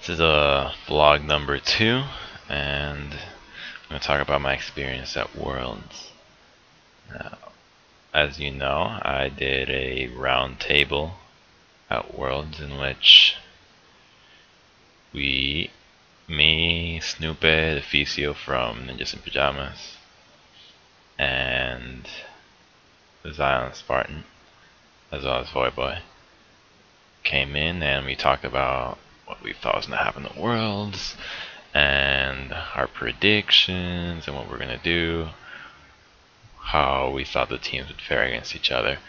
This is vlog number 2, and I'm going to talk about my experience at Worlds. Now, as you know, I did a round table at Worlds in which me, Snoopy, the Ficio from Ninjas in Pajamas, and the Zion Spartan, as well as Voyboy, came in and we talked about what we thought was going to happen at Worlds, and our predictions, and what we're going to do, how we thought the teams would fare against each other.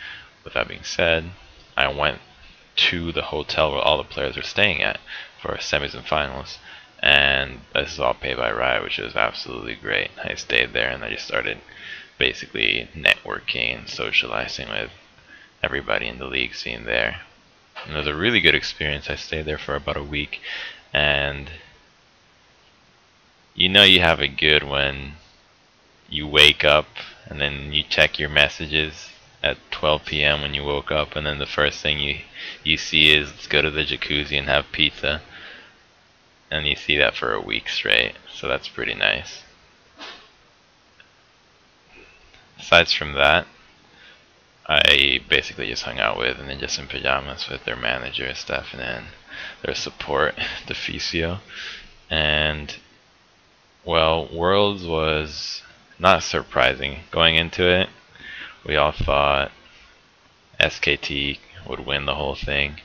With that being said, I went to the hotel where all the players were staying at for semis and finals, and this is all paid by Riot, which was absolutely great. I stayed there and I just started basically networking and socializing with everybody in the league scene there. And it was a really good experience. I stayed there for about a week, and you know you have it good when you wake up and then you check your messages at 12 p.m. when you woke up, and then the first thing you see is let's go to the jacuzzi and have pizza, and you see that for a week straight, so that's pretty nice. Aside from that, I basically just hung out with Ninjas in Pajamas, with their manager, Stefan, and their support, the Ficio. And, well, Worlds was not surprising. Going into it, we all thought SKT would win the whole thing.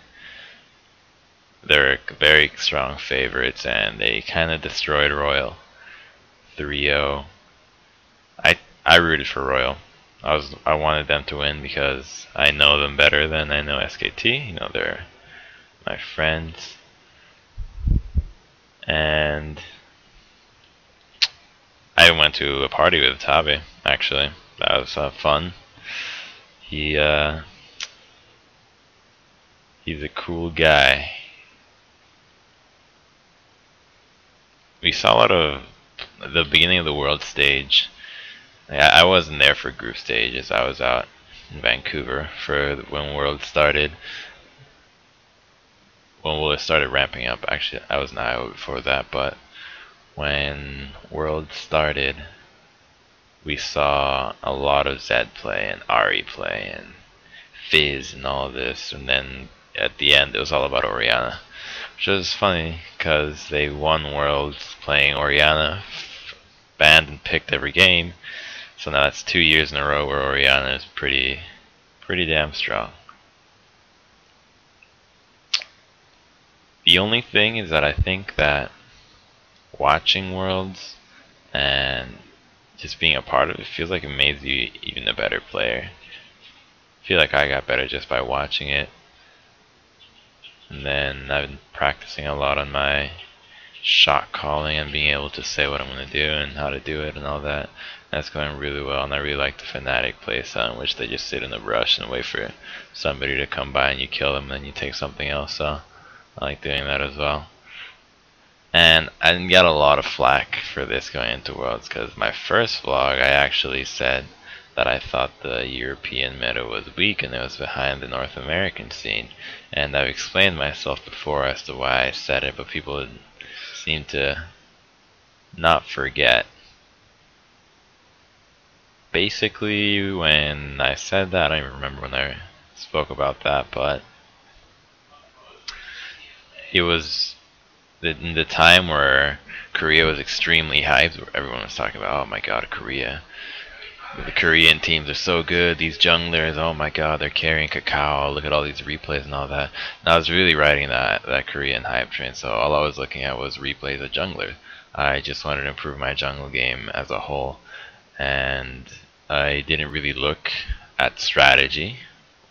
They're very strong favorites, and they kind of destroyed Royal 3-0. I rooted for Royal. I wanted them to win because I know them better than I know SKT. You know, they're my friends. And I went to a party with Tabe, actually. That was fun. He's a cool guy. We saw a lot of the beginning of the world stage. I wasn't there for group stages. I was out in Vancouver for when World started. When World started ramping up, actually, I was in Iowa before that, but when World started, we saw a lot of Zed play and Ari play and Fizz and all this, and then at the end it was all about Orianna, which was funny because they won Worlds playing Orianna, banned and picked every game. So now that's 2 years in a row where Orianna is pretty damn strong. The only thing is that I think that watching Worlds and just being a part of it feels like it made you even a better player. I feel like I got better just by watching it. And then I've been practicing a lot on my shot calling and being able to say what I'm going to do and how to do it and all that. That's going really well, and I really like the Fnatic playstyle in which they just sit in the brush and wait for somebody to come by and you kill them and then you take something else, so I like doing that as well. And I didn't get a lot of flack for this going into Worlds, because my first vlog I actually said that I thought the European meta was weak and it was behind the North American scene, and I've explained myself before as to why I said it, but people seem to not forget. Basically, when I said that, I don't even remember when I spoke about that, but it was in the time where Korea was extremely hyped, where everyone was talking about, oh my god, Korea. The Korean teams are so good, these junglers, oh my god, they're carrying Kakao, look at all these replays and all that. And I was really riding that Korean hype train, so all I was looking at was replays of junglers. I just wanted to improve my jungle game as a whole, and I didn't really look at strategy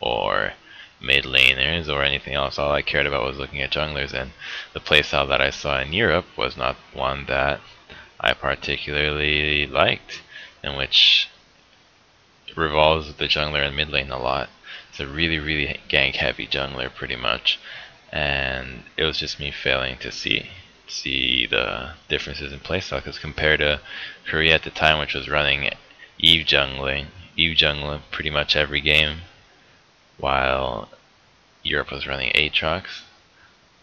or mid laners or anything else. All I cared about was looking at junglers, and the playstyle that I saw in Europe was not one that I particularly liked, in which revolves the jungler and mid lane a lot. It's a really gank heavy jungler pretty much, and it was just me failing to see the differences in playstyle, because compared to Korea at the time, which was running Eve jungling pretty much every game, while Europe was running Aatrox,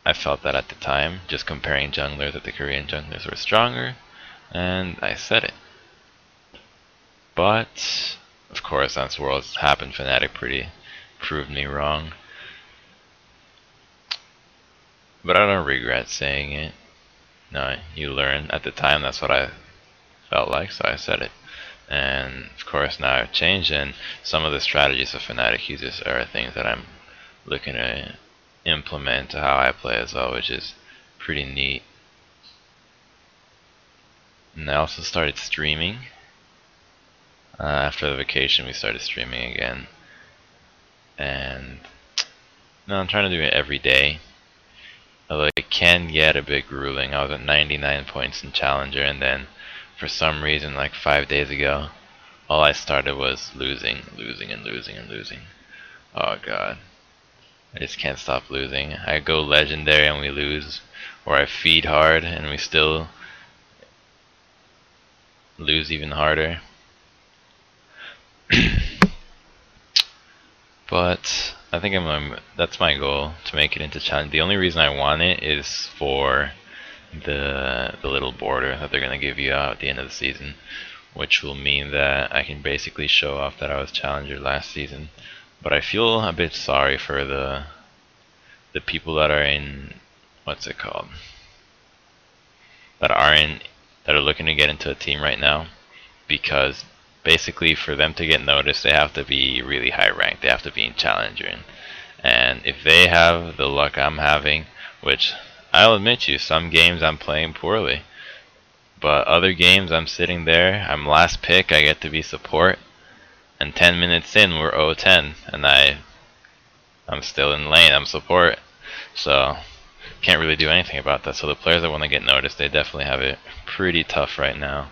I felt that at the time, just comparing junglers, that the Korean junglers were stronger, and I said it. But of course, as Worlds happened, Fnatic proved me wrong. But I don't regret saying it. No, you learn. At the time, that's what I felt like, so I said it. And of course, now I've changed, and some of the strategies of Fnatic uses are things that I'm looking to implement to how I play as well, which is pretty neat. And I also started streaming. After the vacation, we started streaming again. And no, I'm trying to do it every day. Although it can get a bit grueling. I was at 99 points in Challenger, and then for some reason, like 5 days ago, all I started was losing. Oh god. I just can't stop losing. I go legendary and we lose, or I feed hard and we still lose even harder. But I think that's my goal, to make it into challenge. The only reason I want it is for the little border that they're gonna give you out at the end of the season, which will mean that I can basically show off that I was challenger last season. But I feel a bit sorry for the people that are in, what's it called, that are looking to get into a team right now, because basically for them to get noticed they have to be really high ranked, they have to be in challenger, and if they have the luck I'm having, which I'll admit to you, some games I'm playing poorly, but other games I'm sitting there, I'm last pick, I get to be support, and 10 minutes in we're 0-10 and I'm still in lane, I'm support. So can't really do anything about that. So the players that want to get noticed, they definitely have it pretty tough right now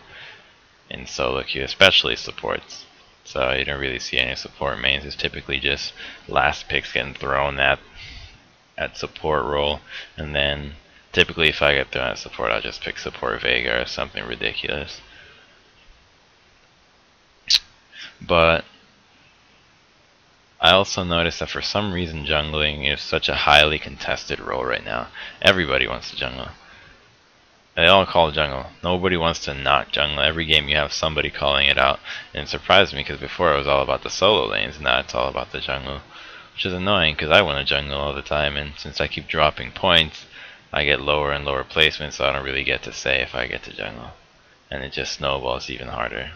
in solo queue, especially supports. So you don't really see any support mains. It's typically just last picks getting thrown at support role, and then typically if I get thrown at support, I'll just pick support Vega or something ridiculous. But I also noticed that for some reason jungling is such a highly contested role right now. Everybody wants to jungle. They all call jungle. Nobody wants to not jungle. Every game you have somebody calling it out. And it surprised me because before it was all about the solo lanes, now it's all about the jungle. Which is annoying because I want to jungle all the time, and since I keep dropping points, I get lower and lower placements, so I don't really get to say if I get to jungle. And it just snowballs even harder.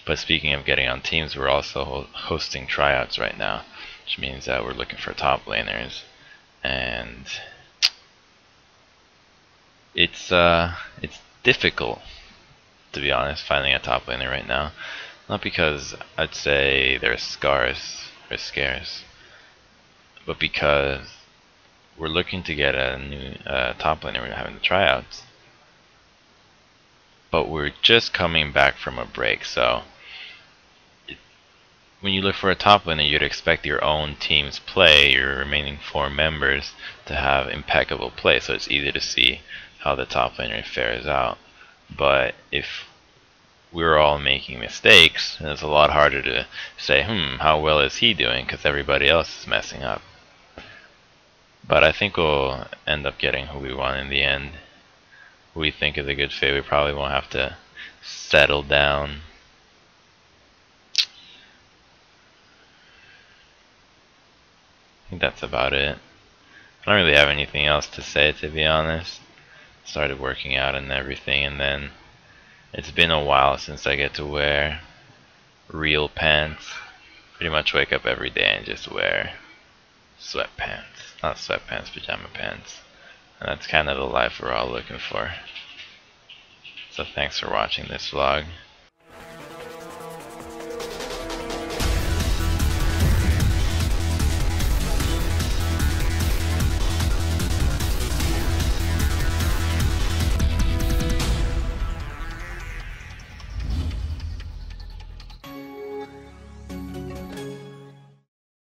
But speaking of getting on teams, we're also hosting tryouts right now, which means that we're looking for top laners, and it's difficult, to be honest, finding a top laner right now. Not because I'd say they're scarce or scarce, but because we're looking to get a new top laner. We're having the tryouts, but we're just coming back from a break, so when you look for a top laner, you'd expect your own team's play, your remaining 4 members, to have impeccable play, so it's easy to see how the top laner fares out. But if we're all making mistakes, then it's a lot harder to say, how well is he doing, because everybody else is messing up. But I think we'll end up getting who we want in the end. Who we think is a good fit. We probably won't have to settle down. I think that's about it. I don't really have anything else to say, to be honest. Started working out and everything, and then it's been a while since I get to wear real pants. Pretty much wake up every day and just wear sweatpants. Not sweatpants, pajama pants. And that's kind of the life we're all looking for. So thanks for watching this vlog.